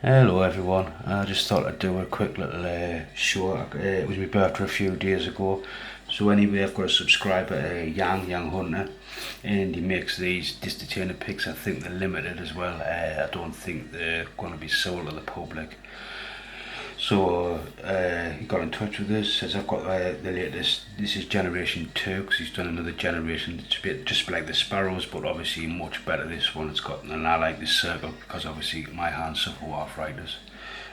Hello everyone, I just thought I'd do a quick little show. It was my birthday a few days ago. So anyway, I've got a subscriber, Yan.Gen Hunter, and he makes these Detainer picks. I think they're limited as well. I don't think they're going to be sold to the public. So he got in touch with us, says I've got the latest, this is generation 2, because he's done another generation, it's a bit just like the Sparrows, but obviously much better this one. It's got, and I like this circle, because obviously my hands suffer arthritis,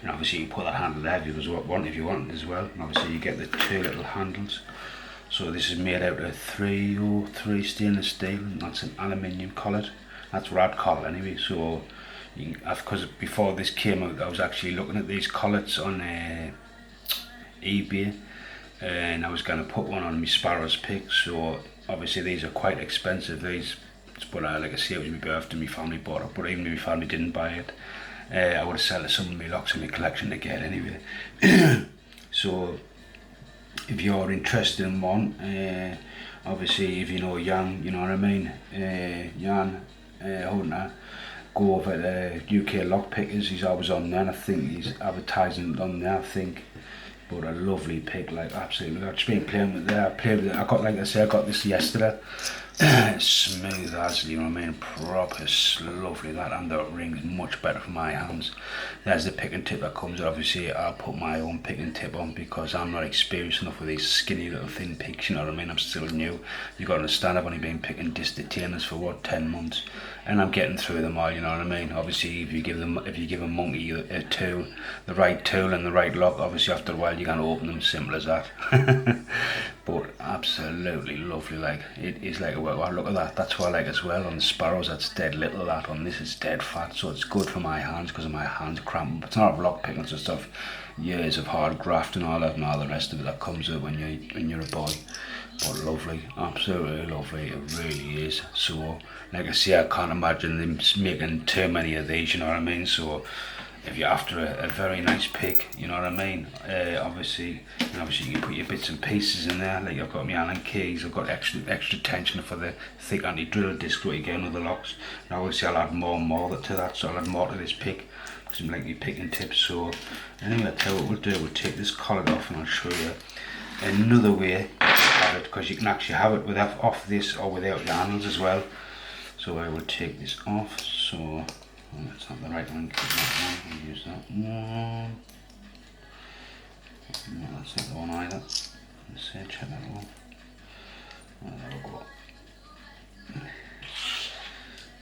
and obviously you put that handle there if you want it as well, and obviously you get the two little handles. So this is made out of 303 stainless steel, and that's an aluminium collet. That's what I'd call it anyway. So because before this came out, I was actually looking at these collets on eBay, and I was going to put one on my Sparrows pick. So obviously these are quite expensive, these, but like I say, it was my birthday, my family bought it, but even if my family didn't buy it, I would have sold some of my locks in my collection to get anyway. So if you're interested in one, obviously if you know Yan, you know what I mean, Yan Hunter, go over to UK Lock Pickers. He's always on there, and I think he's advertising on there, I think. But a lovely pick, like absolutely. I've just been playing with it. I played with it. I got, like I said, I got this yesterday. Smooth as, you know what I mean, proper lovely that, and the ring's much better for my hands. There's the pick and tip that comes. Obviously I'll put my own pick and tip on because I'm not experienced enough with these skinny little thin picks, you know what I mean. I'm still new. You got to understand, I've only been picking Detainers for what, 10 months, and I'm getting through them all, you know what I mean. Obviously if you give a monkey a tool, the right tool and the right lock, obviously after a while you're going to open them, simple as that. But absolutely lovely, like it is. Like, well, look at that, that's what I like as well. On the Sparrows that's dead little, that on this is dead fat, so it's good for my hands because of my hands cramp. It's not lock picking and stuff, years of hard graft and all that and all the rest of it that comes out when you're a boy. But lovely, absolutely lovely, it really is. So like I say, I can't imagine them making too many of these, you know what I mean. So if you're after a very nice pick, you know what I mean, obviously you can put your bits and pieces in there. Like I've got my Allen keys, I've got extra tension for the thick anti-drill disc what you get with the locks. And obviously I'll add more and more to that, so I'll add more to this pick because I'm like my picking tips. So anyway, I'll tell you what we'll do, we'll take this collet off and I'll show you another way to have it, because you can actually have it without off this or without the handles as well. So I will take this off. So well, that's not the right one, I'll use that one. No, that's not the one either. Let's see, check that one. Oh, there we go.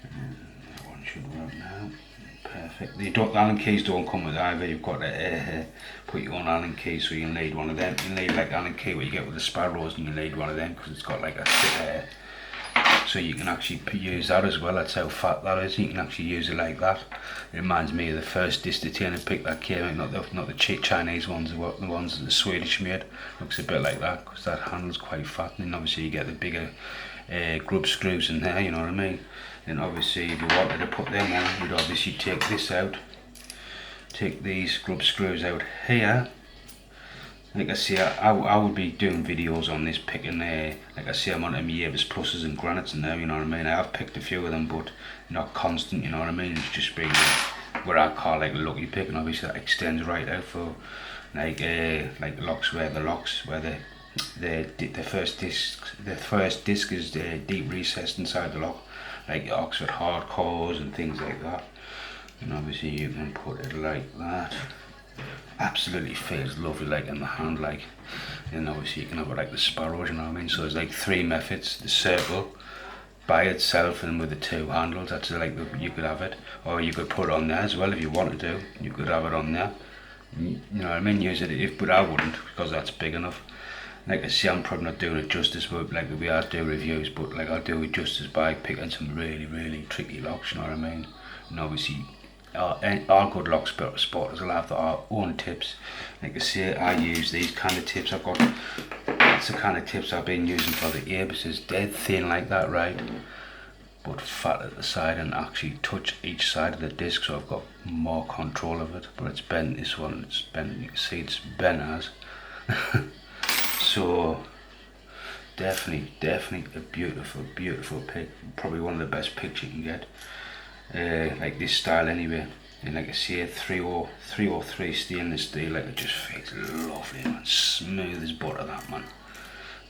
And that one should work now. Perfect. The Allen keys don't come with either. You've got to put your own Allen key, so you need one of them. You need like Allen key what you get with the Sparrows, and you need one of them because it's got like a so you can actually use that as well. That's how fat that is. You can actually use it like that. It reminds me of the first Detainer pick that came out, not the cheap Chinese ones, the ones that the Swedish made. Looks a bit like that because that handle's quite fat, and then obviously you get the bigger grub screws in there, you know what I mean. And obviously if you wanted to put them on, you'd obviously take this out, take these grub screws out here. Like I say, I would be doing videos on this picking there. Like I say, I'm on my Avis Pluses and Granites and now, you know what I mean. I have picked a few of them, but not constant, you know what I mean. It's just been what I call like a lucky pick, and obviously that extends right out for like locks where the first disc is deep recessed inside the lock, like your Oxford hardcores and things like that. And obviously you can put it like that. Absolutely feels lovely, like in the hand, like. And obviously you can have it like the Sparrows, you know what I mean. So there's like 3 methods: the circle by itself and with the 2 handles. That's like you could have it, or you could put it on there as well if you wanted to. You could have it on there, you know what I mean. Use it but I wouldn't, because that's big enough. Like I say, I'm probably not doing it justice, but like we are doing reviews, but like I'll do it justice by picking some really tricky locks, you know what I mean. And obviously all good lock spotters will have their own tips. Like I say, I use these kind of tips. That's the kind of tips I've been using for the Abises. Dead thin like that, right, but fat at the side, and actually touch each side of the disc, so I've got more control of it. But it's bent, this one, it's bent, you can see it's bent as. So definitely a beautiful pick, probably one of the best picks you can get, like this style anyway. And like I say, 303 stainless steel, like it just fits lovely, man. Smooth as butter, that, man.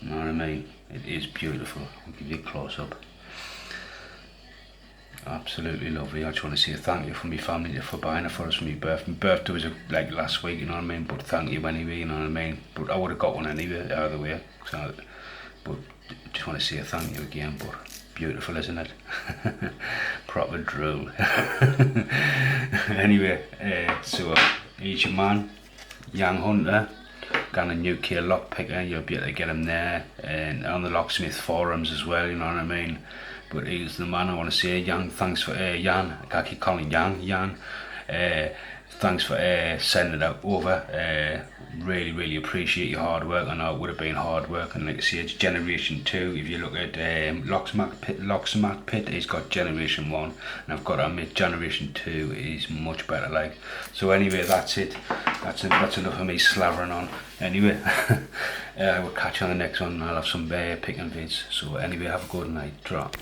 You know what I mean? It is beautiful. I'll give you a close up. Absolutely lovely. I just want to say thank you from my family for buying it for us for my birthday. My birthday was like last week, you know what I mean? But thank you anyway, you know what I mean? But I would have got one anyway, either way. So, but just want to say thank you again. But beautiful, isn't it? Proper drool. Anyway, so he's your man, Young Hunter. Got a new UK lock picker. You'll be able to get him there, and on the locksmith forums as well, you know what I mean? But he's the man. I want to say, Yan, thanks for Yan. I can't keep calling Yan. Thanks for sending it over. Really appreciate your hard work. I know it would have been hard work, and like I say, it's generation 2. If you look at Locksmith Pit, he's got generation 1, and I've got to admit generation 2 is much better. Like, so anyway, that's it. That's enough of me slavering on. Anyway, we'll catch you on the next one. I'll have some picking vids. So anyway, have a good night. Drop.